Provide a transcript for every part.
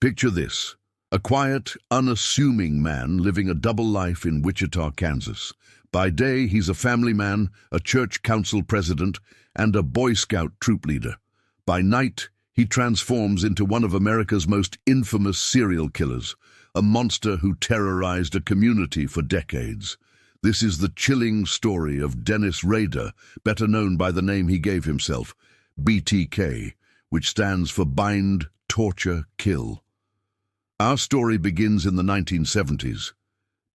Picture this: a quiet, unassuming man living a double life in Wichita, Kansas. By day, he's a family man, a church council president, and a Boy Scout troop leader. By night, he transforms into one of America's most infamous serial killers, a monster who terrorized a community for decades. This is the chilling story of Dennis Rader, better known by the name he gave himself, BTK, which stands for Bind, Torture, Kill. Our story begins in the 1970s.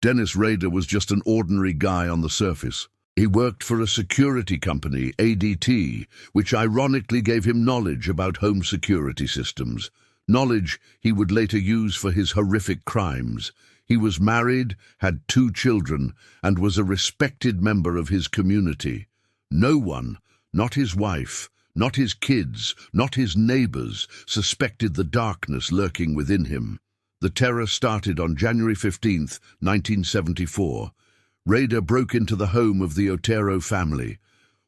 Dennis Rader was just an ordinary guy on the surface. He worked for a security company, ADT, which ironically gave him knowledge about home security systems, knowledge he would later use for his horrific crimes. He was married, had 2 children, and was a respected member of his community. No one, not his wife, not his kids, not his neighbors, suspected the darkness lurking within him. The terror started on January 15, 1974. Rader broke into the home of the Otero family.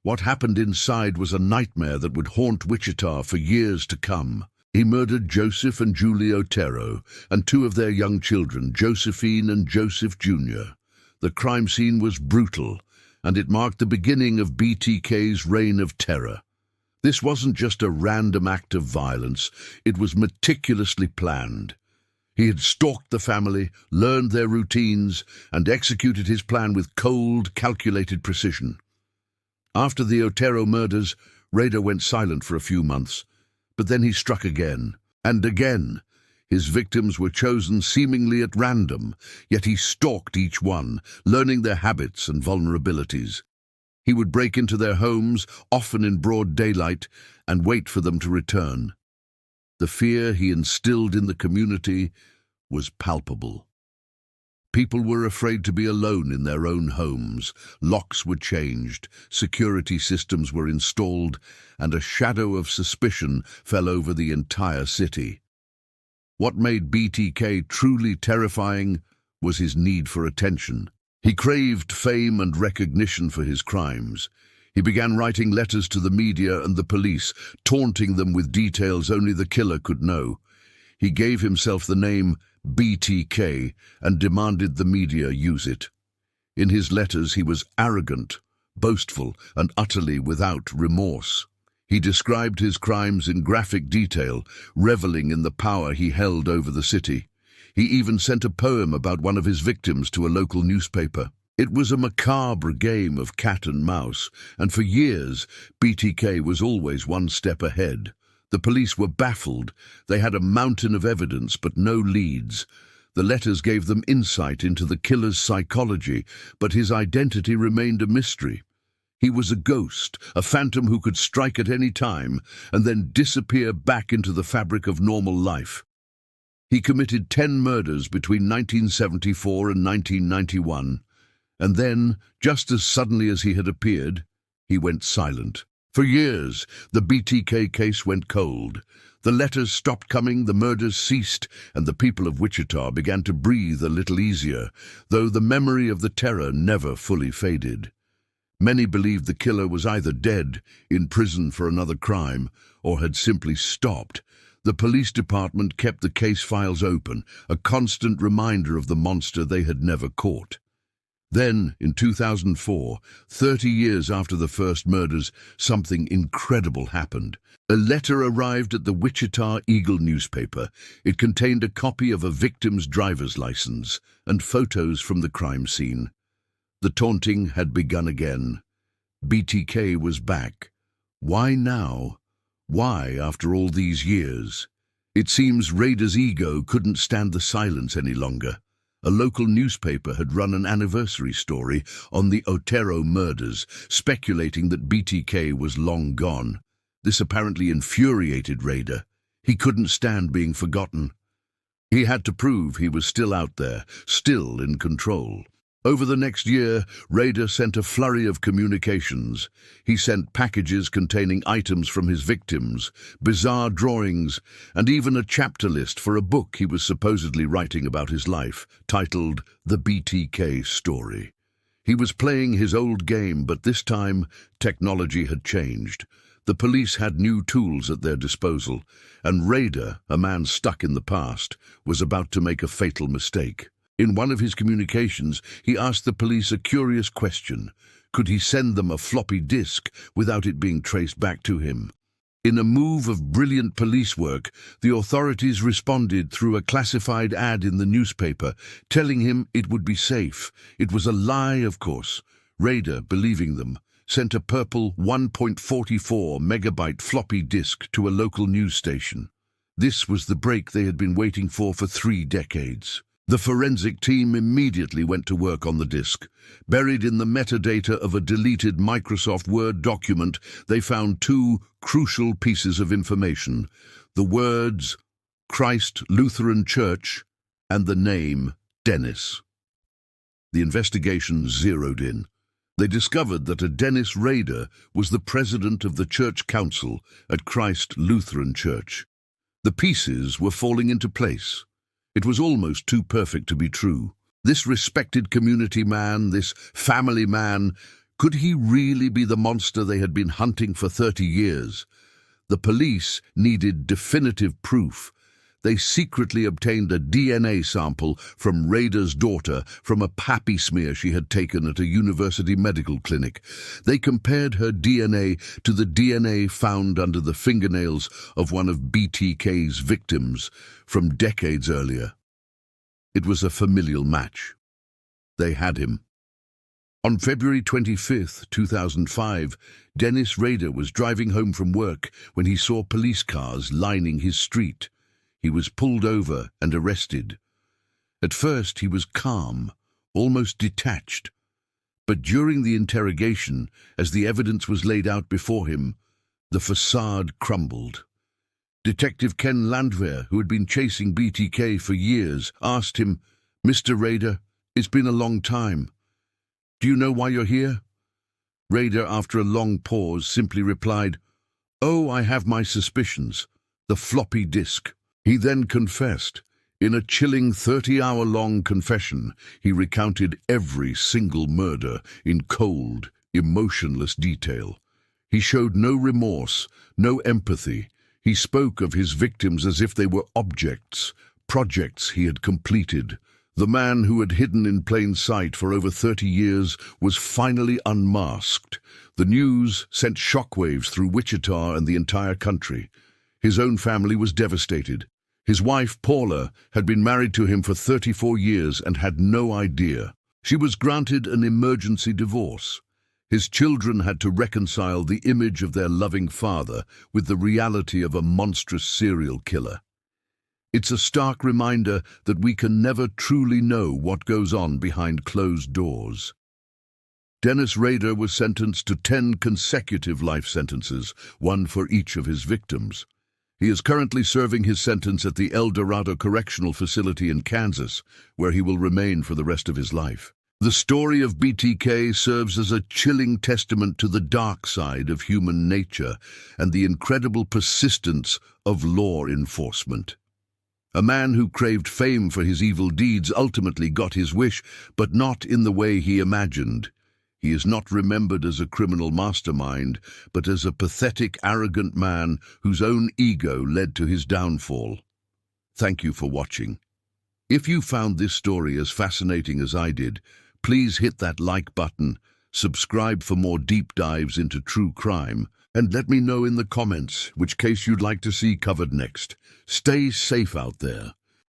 What happened inside was a nightmare that would haunt Wichita for years to come. He murdered Joseph and Julie Otero and 2 of their young children, Josephine and Joseph Jr. The crime scene was brutal, and it marked the beginning of BTK's reign of terror. This wasn't just a random act of violence, it was meticulously planned. He had stalked the family, learned their routines, and executed his plan with cold, calculated precision. After the Otero murders, Rader went silent for a few months, but then he struck again, and again. His victims were chosen seemingly at random, yet he stalked each one, learning their habits and vulnerabilities. He would break into their homes, often in broad daylight, and wait for them to return. The fear he instilled in the community was palpable. People were afraid to be alone in their own homes. Locks were changed, security systems were installed, and a shadow of suspicion fell over the entire city. What made BTK truly terrifying was his need for attention. He craved fame and recognition for his crimes. He began writing letters to the media and the police, taunting them with details only the killer could know. He gave himself the name BTK and demanded the media use it. In his letters, he was arrogant, boastful, and utterly without remorse. He described his crimes in graphic detail, reveling in the power he held over the city. He even sent a poem about one of his victims to a local newspaper. It was a macabre game of cat and mouse, and for years, BTK was always one step ahead. The police were baffled. They had a mountain of evidence, but no leads. The letters gave them insight into the killer's psychology, but his identity remained a mystery. He was a ghost, a phantom who could strike at any time, and then disappear back into the fabric of normal life. He committed 10 murders between 1974 and 1991. And then, just as suddenly as he had appeared, he went silent. For years, the BTK case went cold. The letters stopped coming, the murders ceased, and the people of Wichita began to breathe a little easier, though the memory of the terror never fully faded. Many believed the killer was either dead, in prison for another crime, or had simply stopped. The police department kept the case files open, a constant reminder of the monster they had never caught. Then, in 2004, 30 years after the first murders, something incredible happened. A letter arrived at the Wichita Eagle newspaper. It contained a copy of a victim's driver's license and photos from the crime scene. The taunting had begun again. BTK was back. Why now? Why after all these years? It seems Rader's ego couldn't stand the silence any longer. A local newspaper had run an anniversary story on the Otero murders, speculating that BTK was long gone. This apparently infuriated Rader. He couldn't stand being forgotten. He had to prove he was still out there, still in control. Over the next year, Rader sent a flurry of communications. He sent packages containing items from his victims, bizarre drawings, and even a chapter list for a book he was supposedly writing about his life, titled The BTK Story. He was playing his old game, but this time, technology had changed. The police had new tools at their disposal, and Rader, a man stuck in the past, was about to make a fatal mistake. In one of his communications, he asked the police a curious question. Could he send them a floppy disk without it being traced back to him? In a move of brilliant police work, the authorities responded through a classified ad in the newspaper, telling him it would be safe. It was a lie, of course. Rader, believing them, sent a purple 1.44 megabyte floppy disk to a local news station. This was the break they had been waiting for 3 decades. The forensic team immediately went to work on the disk. Buried in the metadata of a deleted Microsoft Word document, they found 2 crucial pieces of information: the words Christ Lutheran Church and the name Dennis. The investigation zeroed in. They discovered that a Dennis Rader was the president of the church council at Christ Lutheran Church. The pieces were falling into place. It was almost too perfect to be true. This respected community man, this family man, could he really be the monster they had been hunting for 30 years? The police needed definitive proof. They secretly obtained a DNA sample from Rader's daughter from a pappy smear she had taken at a university medical clinic. They compared her DNA to the DNA found under the fingernails of one of BTK's victims from decades earlier. It was a familial match. They had him. On February 25, 2005, Dennis Rader was driving home from work when he saw police cars lining his street. He was pulled over and arrested. At first he was calm, almost detached. But during the interrogation, as the evidence was laid out before him, the facade crumbled. Detective Ken Landwehr, who had been chasing BTK for years, asked him, "Mr. Rader, it's been a long time. Do you know why you're here?" Rader, after a long pause, simply replied, "Oh, I have my suspicions. The floppy disk." He then confessed. In a chilling 30-hour-long confession, he recounted every single murder in cold, emotionless detail. He showed no remorse, no empathy. He spoke of his victims as if they were objects, projects he had completed. The man who had hidden in plain sight for over 30 years was finally unmasked. The news sent shockwaves through Wichita and the entire country. His own family was devastated. His wife, Paula, had been married to him for 34 years and had no idea. She was granted an emergency divorce. His children had to reconcile the image of their loving father with the reality of a monstrous serial killer. It's a stark reminder that we can never truly know what goes on behind closed doors. Dennis Rader was sentenced to 10 consecutive life sentences, one for each of his victims. He is currently serving his sentence at the El Dorado Correctional Facility in Kansas, where he will remain for the rest of his life. The story of BTK serves as a chilling testament to the dark side of human nature and the incredible persistence of law enforcement. A man who craved fame for his evil deeds ultimately got his wish, but not in the way he imagined. He is not remembered as a criminal mastermind, but as a pathetic, arrogant man whose own ego led to his downfall. Thank you for watching. If you found this story as fascinating as I did, please hit that like button, subscribe for more deep dives into true crime, and let me know in the comments which case you'd like to see covered next. Stay safe out there.